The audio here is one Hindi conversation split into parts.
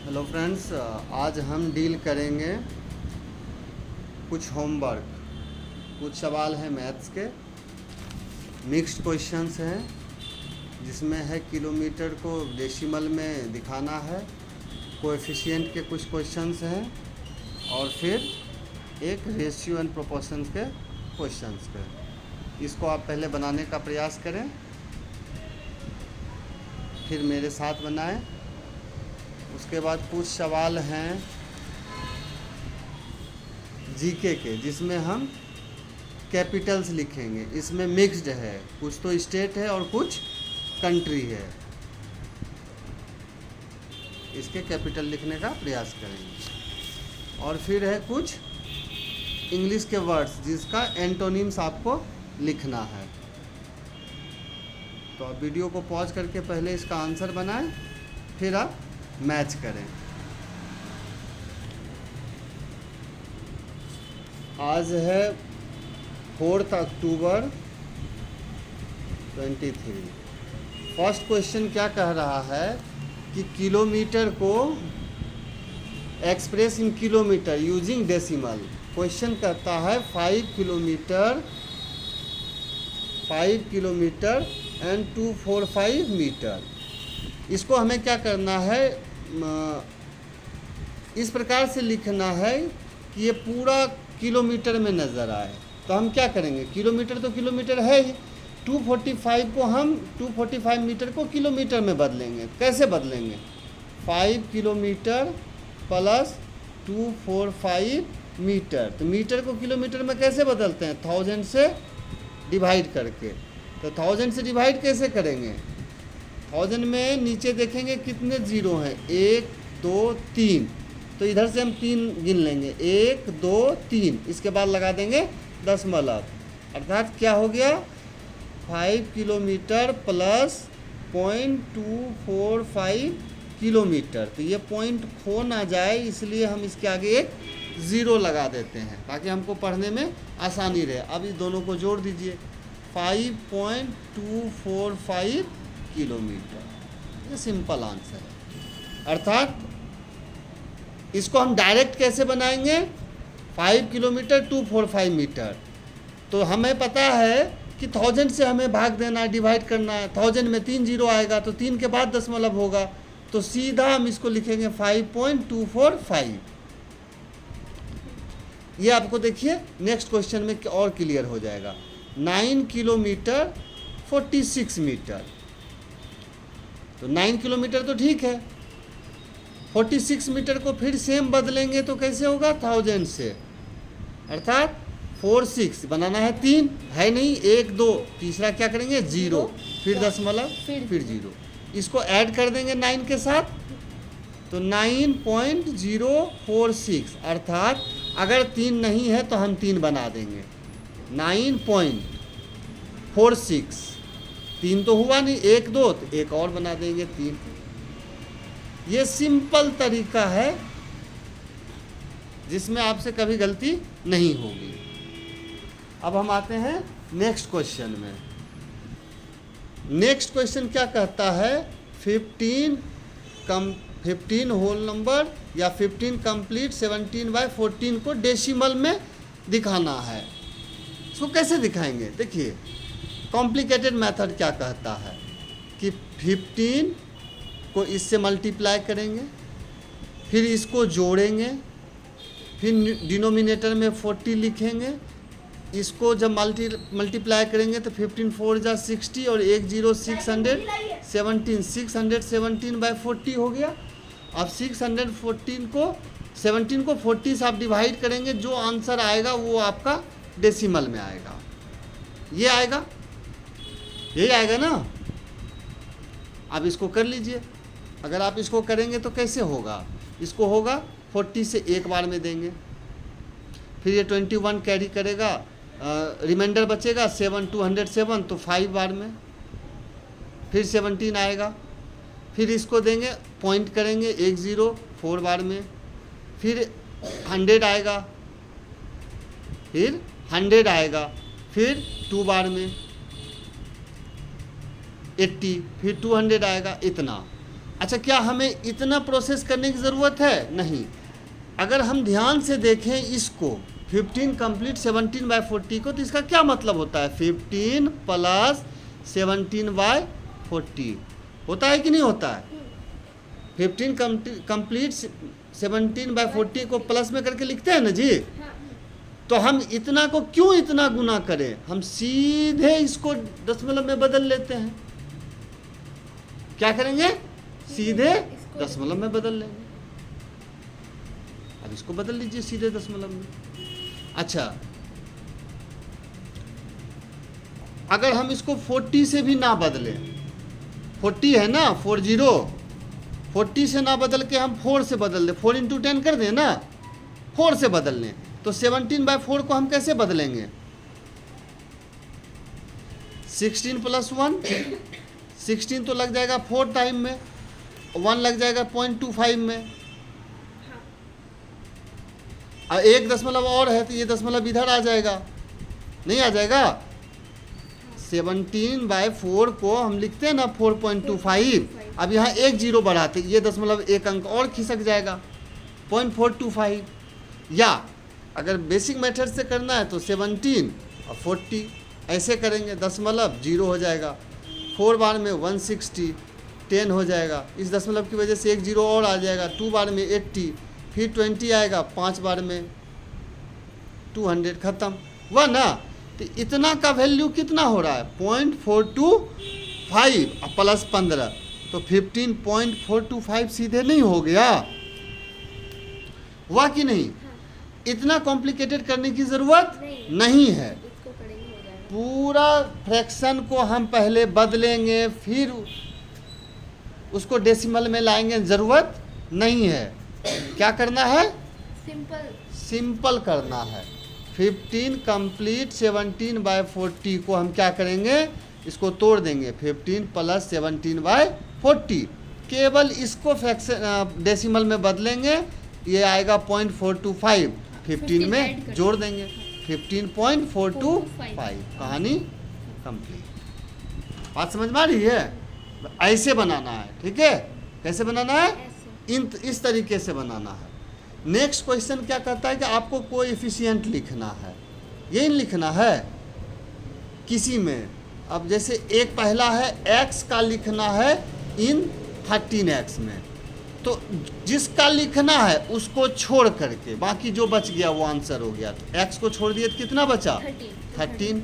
हेलो फ्रेंड्स, आज हम डील करेंगे कुछ होमवर्क। कुछ सवाल हैं मैथ्स के, मिक्स्ड क्वेश्चंस हैं जिसमें है किलोमीटर को डेसिमल में दिखाना है, कोएफिशिएंट के कुछ क्वेश्चंस हैं और फिर एक रेशियो एंड प्रोपोर्शंस के क्वेश्चंस के। इसको आप पहले बनाने का प्रयास करें, फिर मेरे साथ बनाएं। उसके बाद कुछ सवाल हैं जीके के जिसमें हम कैपिटल्स लिखेंगे। इसमें मिक्स्ड है, कुछ तो स्टेट है और कुछ कंट्री है। इसके कैपिटल लिखने का प्रयास करेंगे। और फिर है कुछ इंग्लिश के वर्ड्स जिसका एंटोनिम्स आपको लिखना है। तो आप वीडियो को पॉज करके पहले इसका आंसर बनाएं, फिर आप मैच करें। आज है 4 अक्टूबर 23। फर्स्ट क्वेश्चन क्या कह रहा है कि किलोमीटर को express in kilometre using decimal. Question कहता है 5 किलोमीटर एंड 245 मीटर। इसको हमें क्या करना है, इस प्रकार से लिखना है कि ये पूरा किलोमीटर में नज़र आए। तो हम क्या करेंगे, किलोमीटर तो किलोमीटर है ही, 245 को हम 245 मीटर को किलोमीटर में बदलेंगे। कैसे बदलेंगे, 5 किलोमीटर प्लस 245 मीटर। तो मीटर को किलोमीटर में कैसे बदलते हैं, 1000 से डिवाइड करके। तो 1000 से डिवाइड कैसे करेंगे, 1000 में नीचे देखेंगे कितने जीरो हैं, 1 2 3। तो इधर से हम 3 गिन लेंगे, 1 2 3। इसके बाद लगा देंगे दशमलव, अर्थात क्या हो गया, 5 किलोमीटर प्लस 0.245 किलोमीटर। तो ये पॉइंट खो ना जाए, इसलिए हम इसके आगे एक ज़ीरो लगा देते हैं ताकि हमको पढ़ने में आसानी रहे। अब इस दोनों को जोड़ दीजिए, 5.245 किलोमीटर। ये सिंपल आंसर है। अर्थात इसको हम डायरेक्ट कैसे बनाएंगे, 5 किलोमीटर 245 मीटर। तो हमें पता है कि 1000 से हमें भाग देना है, डिवाइड करना है। 1000 में 3 जीरो आएगा तो 3 के बाद दशमलव होगा, तो सीधा हम इसको लिखेंगे 5.245। ये आपको देखिए नेक्स्ट क्वेश्चन में और क्लियर हो जाएगा। 9 किलोमीटर 46 मीटर। तो 9 किलोमीटर तो ठीक है, 46 मीटर को फिर सेम बदलेंगे तो कैसे होगा, 1000 से, अर्थात 4 6 बनाना है, 3 है नहीं, 1 2, तीसरा क्या करेंगे, 0, फिर दशमलव, फिर 0। इसको ऐड कर देंगे 9 के साथ, तो 9.046। अर्थात अगर 3 नहीं है तो हम 3 बना देंगे, 9.46। 3 तो हुआ नहीं, 1 2, तो एक और बना देंगे 3। ये सिंपल तरीका है जिसमें आपसे कभी गलती नहीं होगी। अब हम आते हैं नेक्स्ट क्वेश्चन में। नेक्स्ट क्वेश्चन क्या कहता है, 15 होल नंबर या 15 कंप्लीट 17/14 को डेसिमल में दिखाना है। इसको कैसे दिखाएंगे, देखिए कॉम्प्लिकेटेड मेथड क्या कहता है कि 15 को इससे मल्टीप्लाई करेंगे, फिर इसको जोड़ेंगे, फिर डिनोमिनेटर में 40 लिखेंगे। इसको जब मल्टीप्लाई करेंगे तो 15 4 जा 60 और 1 0 617 617/40 हो गया। अब 614 को 17 को 40 से आप डिवाइड करेंगे, जो आंसर आएगा वो आपका डेसिमल में आएगा। ये आएगा, यही आएगा ना। अब इसको कर लीजिए। अगर आप इसको करेंगे तो कैसे होगा, इसको होगा 40 से एक बार में देंगे, फिर ये 21 कैरी करेगा, रिमाइंडर बचेगा 7 207, तो 5 बार में, फिर 17 आएगा, फिर इसको देंगे, पॉइंट करेंगे 1 0 4 बार में, फिर 100 आएगा, फिर 100 आएगा, फिर 2 बार में 80, फिर 200 आएगा, इतना। अच्छा, क्या हमें इतना प्रोसेस करने की ज़रूरत है? नहीं। अगर हम ध्यान से देखें इसको 15 कंप्लीट 17/40 को, तो इसका क्या मतलब होता है? 15 प्लस 17/40 होता है कि नहीं होता है? 15 कंप्लीट 17/40 को प्लस में करके लिखते हैं ना जी। तो हम इतना को क्यों इतना गुना करें? हम सीधे इसको दशमलव में बदल लेते हैं। क्या करेंगे? सीधे दशमलव में बदल लेंगे। अब इसको बदल लीजिए सीधे दशमलव में। अच्छा, अगर हम इसको 40 से भी ना बदलें, 40 है ना, 40 से ना बदल के हम 4 से बदल दें, 4 × 10 कर दें ना, 4 से बदल लें, तो 17/4 को हम कैसे बदलेंगे? 16 + 1, 16 तो लग जाएगा 4 टाइम में, 1 लग जाएगा 0.25 में, और 1 दशमलव और है तो ये दशमलव इधर आ जाएगा, नहीं आ जाएगा? 17/4 को हम लिखते हैं ना 4.25, अब यहाँ 1 0 बढ़ाते, ये दशमलव 1 अंक और खिसक जाएगा 0.425। या अगर बेसिक मेथड से करना है तो 17 और 40 ऐसे करेंगे, दशमलव 0 हो जाएगा, 4 बार में 160, 10 हो जाएगा, इस दशमलव की वजह से 1 0 और आ जाएगा, 2 बार में 80, फिर 20 आएगा, 5 बार में 200, ख़त्म हुआ ना। तो इतना का वैल्यू कितना हो रहा है? 0.425 प्लस 15, तो 15.425 सीधे नहीं हो गया? हुआ कि नहीं? इतना कॉम्प्लिकेटेड करने की ज़रूरत नहीं है। पूरा फ्रैक्शन को हम पहले बदलेंगे, फिर उसको डेसिमल में लाएंगे, ज़रूरत नहीं है। क्या करना है? सिंपल करना है। 15 कंप्लीट 17/40 को हम क्या करेंगे? इसको तोड़ देंगे, 15 + 17/40, केवल इसको फ्रैक्शन डेसिमल में बदलेंगे, ये आएगा 0.425, 15 में जोड़ देंगे 15.425, कहानी कंप्लीट। बात समझ में आ रही है? ऐसे बनाना है, ठीक है? कैसे बनाना है? इस तरीके से बनाना है। नेक्स्ट क्वेश्चन क्या कहता है कि आपको कोएफिशिएंट लिखना है, यही लिखना है किसी में। अब जैसे एक पहला है x का लिखना है इन 13x में, तो जिसका लिखना है उसको छोड़ करके बाकी जो बच गया वो आंसर हो गया। तो x को छोड़ दिए तो कितना बचा? 13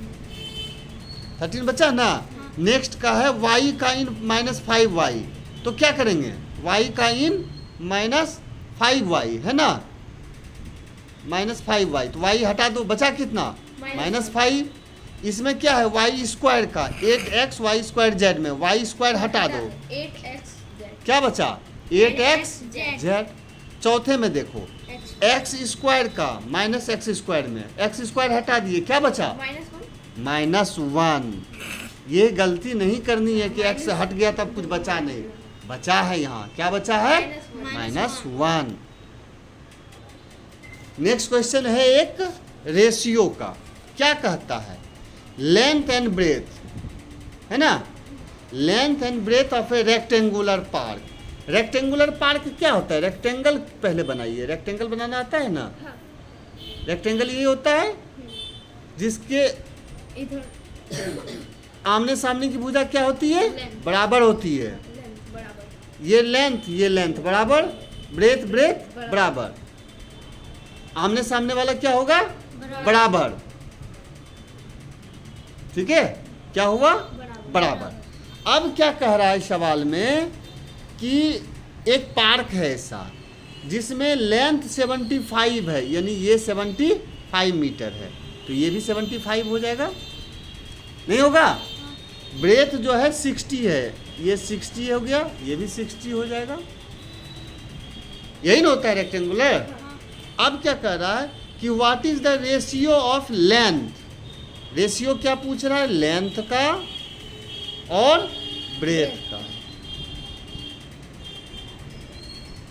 बचा ना। नेक्स्ट का है y का इन -5y, तो क्या करेंगे? y का इन -5y है ना, -5y, तो y हटा दो, बचा कितना? -5। इसमें क्या है? y² का 8x y² में y² हटा दो, 8x क्या बचा? 8xz। चौथे में देखो x² का -x² में x² हटा दिए, क्या बचा? -1। ये गलती नहीं करनी है कि x हट गया तब कुछ बचा नहीं, बचा है यहाँ, क्या बचा है? -1। नेक्स्ट क्वेश्चन है एक रेशियो का। क्या कहता है? लेंथ एंड ब्रेथ, है ना, length and breadth of a rectangular park. Rectangular park क्या होता है? रेक्टेंगल पहले बनाइए, रेक्टेंगल बनाना आता है ना? रेक्टेंगल ये होता है जिसके आमने सामने की भुजा क्या होती है? बराबर होती है। ये लेंथ बराबर, ब्रेथ बराबर, आमने सामने वाला क्या होगा? बराबर। ठीक है, क्या हुआ? बराबर। अब क्या कह रहा है सवाल में कि एक पार्क है ऐसा जिसमें लेंथ 75 है, यानी ये 75 मीटर है, तो ये भी 75 हो जाएगा, नहीं होगा? ब्रेथ जो है 60 है, ये 60 हो गया, ये भी 60 हो जाएगा, यही ना होता है रेक्टेंगुलर। अब क्या कह रहा है कि what is the ratio of length. Ratio क्या पूछ रहा है? लेंथ का और ब्रेथ का,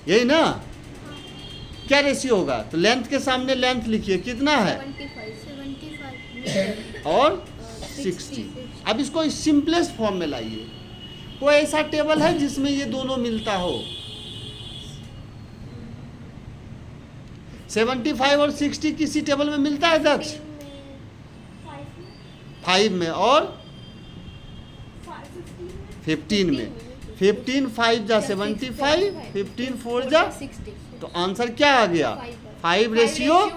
यही ना? क्या रेशियो होगा? तो लेंथ के सामने लेंथ लिखिए, कितना है? 75 और 60। अब इसको सिंपलेस्ट फॉर्म में लाइए, कोई ऐसा टेबल है जिसमें ये दोनों मिलता हो? 75 और 60 किसी टेबल में मिलता है दक्ष? 5 में और 15 में। 15 5 जा 75, 15 4 जा, तो आंसर क्या आ गया? 5:4।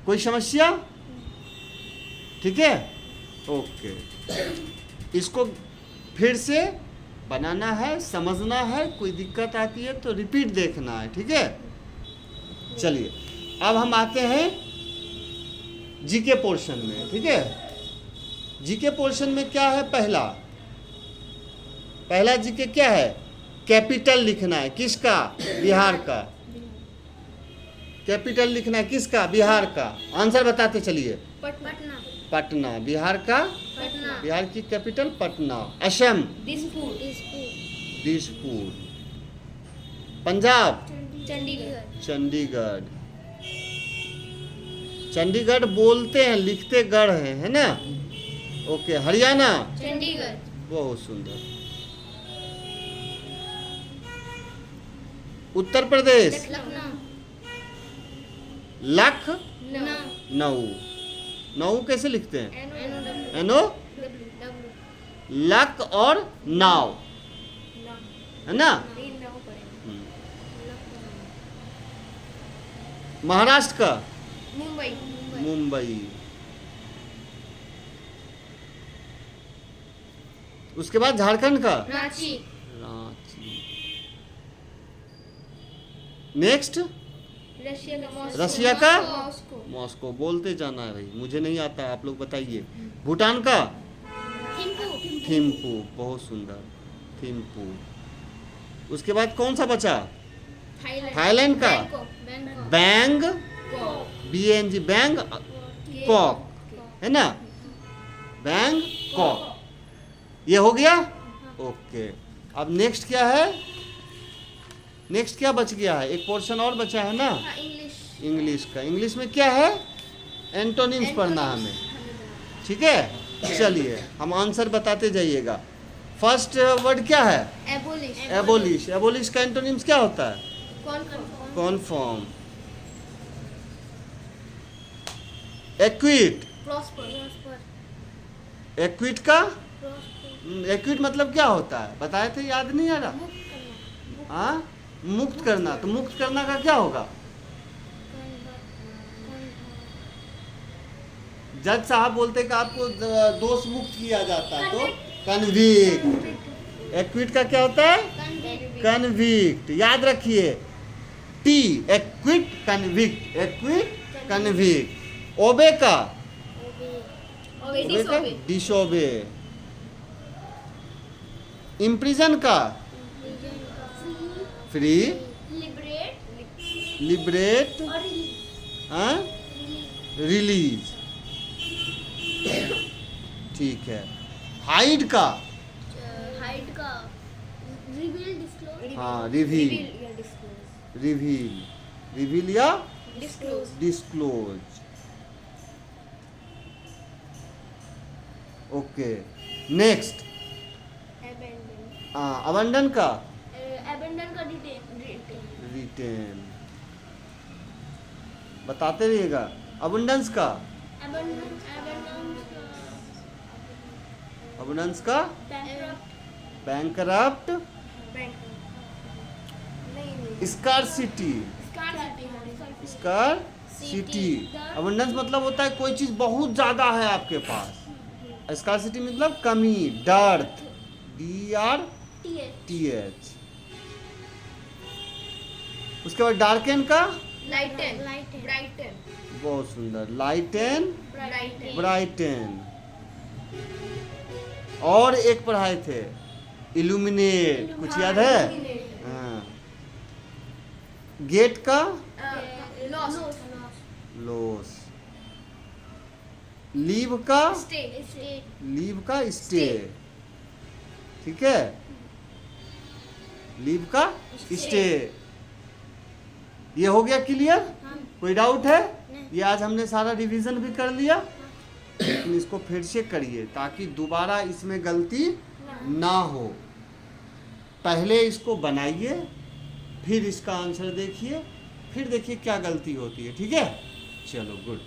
कोई समस्या? ठीक है, ओके। इसको फिर से बनाना है, समझना है, कोई दिक्कत आती है तो रिपीट देखना है, ठीक है। चलिए अब हम आते हैं जीके पोर्शन में, ठीक है। जीके पोर्शन में क्या है? पहला जीके क्या है? कैपिटल लिखना है। किसका? बिहार का। कैपिटल लिखना है किसका? बिहार का। आंसर बताते चलिए। पटना। पटना बिहार का। पटना। बिहार की कैपिटल पटना। असम दिसपुर। दिसपुर। पंजाब चंडीगढ़। चंडीगढ़। चंडीगढ़ बोलते हैं, लिखते गढ़ है ना? ओके। हरियाणा चंडीगढ़। बहुत सुंदर। उत्तर प्रदेश लखनऊ। लखनऊ। नऊ कैसे लिखते हैं? NO एनो लक और नाव, है ना? महाराष्ट्र का मुंबई। उसके बाद झारखंड का रांची। रांची। नेक्स्ट रशिया का मॉस्को। बोलते जाना है भाई, मुझे नहीं आता, आप लोग बताइए। भूटान का थिम्पू। बहुत सुंदर, थिम्पू। उसके बाद कौन सा बचा? थाईलैंड का बैंग, BNG, बैंग कॉक, है ना? Bangkok. ये हो गया, ओके। अब नेक्स्ट क्या है? नेक्स्ट क्या बच गया है? एक पोर्शन और बचा है ना, इंग्लिश का। इंग्लिश में क्या है? एंटोनिम्स पढ़ना हमें, ठीक है। चलिए हम आंसर बताते जाइएगा। फर्स्ट वर्ड क्या है? एबोलिश। एबोलिश का एंटोनिम्स क्या होता है? कॉन्फॉर्म। एक्विट। एक्विट का एक्विट मतलब क्या होता है? बताए थे, याद नहीं आ रहा? हाँ, मुक्त करना। तो मुक्त करना का क्या होगा? जज साहब बोलते कि आपको दोष मुक्त किया जाता है तो कन्विक्ट। एक्विट का क्या होता है? कन्विक्ट। याद रखिए, टी acquit convict, acquit convict. Obey का डिसोबे। इम्प्रिजन का फ्री, लिबरेट, रिलीज। ठीक है। हाइड का हाँ, रिवील। रिवील या डिस्क्लोज। ओके। नेक्स्ट अबंडन का रिटेन। बताते रहिएगा। अबंडेंस का बैंकरप्ट। स्कार्सिटी। अबंडेंस मतलब होता है कोई चीज बहुत ज्यादा है आपके पास। स्कार्सिटी मतलब कमी, डर्थ, DRTH। उसके बाद डार्कन का ब्राइटन। बहुत सुंदर, लाइटन, ब्राइटन। और एक पढ़ाए थे इल्यूमिनेट, कुछ याद है? हाँ। गेट का लॉस। लीव का स्टे। ठीक है, लीव का स्टे। ये हो गया क्लियर? कोई डाउट है? ये आज हमने सारा रिवीजन भी कर लिया। लेकिन इसको फिर से करिए ताकि दोबारा इसमें गलती ना हो। पहले इसको बनाइए, फिर इसका आंसर देखिए, फिर देखिए क्या गलती होती है। ठीक है, चलो गुड।